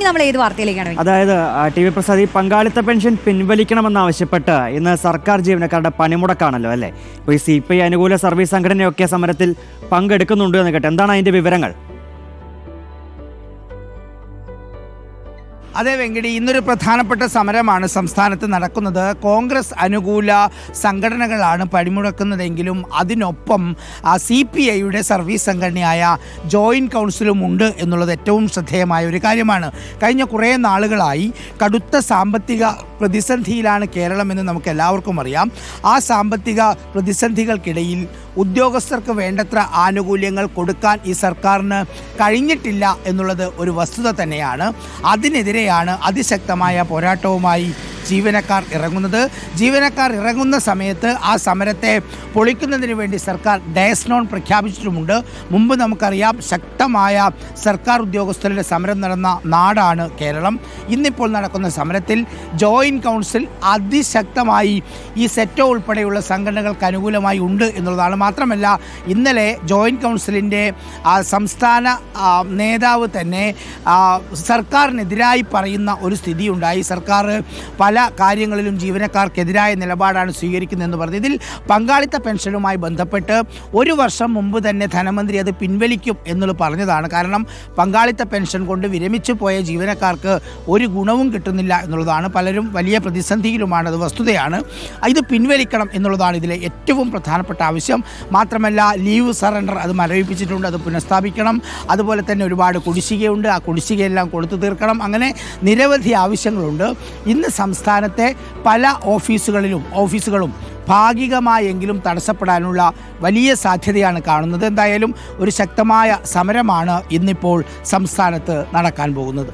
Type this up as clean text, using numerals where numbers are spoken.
ഇനി നമ്മൾ ഏത് വാർത്തയിലേക്കാണ്? അതായത് ടി വി പ്രസാദ്, ഈ പങ്കാളിത്ത പെൻഷൻ പിൻവലിക്കണമെന്നാവശ്യപ്പെട്ട് ഇന്ന് സർക്കാർ ജീവനക്കാരുടെ പണിമുടക്കാണല്ലോ അല്ലേ? ഇപ്പോൾ ഈ CPI അനുകൂല സർവീസ് സംഘടനയൊക്കെ സമരത്തിൽ പങ്കെടുക്കുന്നുണ്ട് എന്ന് കേട്ടെ, എന്താണ് അതിന്റെ വിവരങ്ങൾ? അതെ വെങ്കടി, ഇന്നൊരു പ്രധാനപ്പെട്ട സമരമാണ് സംസ്ഥാനത്ത് നടക്കുന്നത്. കോൺഗ്രസ് അനുകൂല സംഘടനകളാണ് പണിമുടക്കുന്നതെങ്കിലും അതിനൊപ്പം CPIയുടെ സർവീസ് സംഘടനയായ ജോയിൻറ്റ് കൗൺസിലും ഉണ്ട് എന്നുള്ളത് ഏറ്റവും ശ്രദ്ധേയമായ ഒരു കാര്യമാണ്. കഴിഞ്ഞ കുറേ നാളുകളായി കടുത്ത സാമ്പത്തിക പ്രതിസന്ധിയിലാണ് കേരളമെന്ന് നമുക്ക് എല്ലാവർക്കും അറിയാം. ആ സാമ്പത്തിക പ്രതിസന്ധികൾക്കിടയിൽ ഉദ്യോഗസ്ഥർക്ക് വേണ്ടത്ര ആനുകൂല്യങ്ങൾ കൊടുക്കാൻ ഈ സർക്കാരിന് കഴിഞ്ഞിട്ടില്ല എന്നുള്ളത് ഒരു വസ്തുത തന്നെയാണ്. അതിനെതിരെയാണ് അതിശക്തമായ പോരാട്ടവുമായി ജീവനക്കാർ ഇറങ്ങുന്ന സമയത്ത് ആ സമരത്തെ പൊളിക്കുന്നതിന് വേണ്ടി സർക്കാർ ഡയസ് നോൺ പ്രഖ്യാപിച്ചിട്ടുമുണ്ട്. മുമ്പ് നമുക്കറിയാം, ശക്തമായ സർക്കാർ ഉദ്യോഗസ്ഥരുടെ സമരം നടന്ന നാടാണ് കേരളം. ഇന്നിപ്പോൾ നടക്കുന്ന സമരത്തിൽ ജോയിൻറ്റ് കൗൺസിൽ അതിശക്തമായി ഈ സെറ്റോ ഉൾപ്പെടെയുള്ള സംഘടനകൾക്ക് അനുകൂലമായി ഉണ്ട് എന്നുള്ളതാണ്. മാത്രമല്ല, ഇന്നലെ ജോയിൻറ്റ് കൗൺസിലിൻ്റെ സംസ്ഥാന നേതാവ് തന്നെ സർക്കാരിനെതിരായി പറയുന്ന ഒരു സ്ഥിതിയുണ്ടായി. സർക്കാർ പല കാര്യങ്ങളിലും ജീവനക്കാർക്കെതിരായ നിലപാടാണ് സ്വീകരിക്കുന്നതെന്ന് പറഞ്ഞു. ഇതിൽ പങ്കാളിത്ത പെൻഷനുമായി ബന്ധപ്പെട്ട് ഒരു വർഷം മുമ്പ് തന്നെ ധനമന്ത്രി അത് പിൻവലിക്കും എന്നുള്ളത് പറഞ്ഞതാണ്. കാരണം പങ്കാളിത്ത പെൻഷൻ കൊണ്ട് വിരമിച്ചു പോയ ജീവനക്കാർക്ക് ഒരു ഗുണവും കിട്ടുന്നില്ല എന്നുള്ളതാണ്. പലരും വലിയ പ്രതിസന്ധിയിലുമാണ്, അത് വസ്തുതയാണ്. ഇത് പിൻവലിക്കണം എന്നുള്ളതാണ് ഇതിലെ ഏറ്റവും പ്രധാനപ്പെട്ട ആവശ്യം. മാത്രമല്ല, ലീവ് സറണ്ടർ അത് മരവിപ്പിച്ചിട്ടുണ്ട്, അത് പുനഃസ്ഥാപിക്കണം. അതുപോലെ തന്നെ ഒരുപാട് കുടിശ്ശികയുണ്ട്, ആ കുടിശ്ശികയെല്ലാം കൊടുത്തു തീർക്കണം. അങ്ങനെ നിരവധി ആവശ്യങ്ങളുണ്ട്. ഇന്ന് സംസ്ഥാനത്തെ പല ഓഫീസുകളും ഭാഗികമായെങ്കിലും തടസ്സപ്പെടാനുള്ള വലിയ സാധ്യതയാണ് കാണുന്നത്. എന്തായാലും ഒരു ശക്തമായ സമരമാണ് ഇന്നിപ്പോൾ സംസ്ഥാനത്ത് നടക്കാൻ പോകുന്നത്.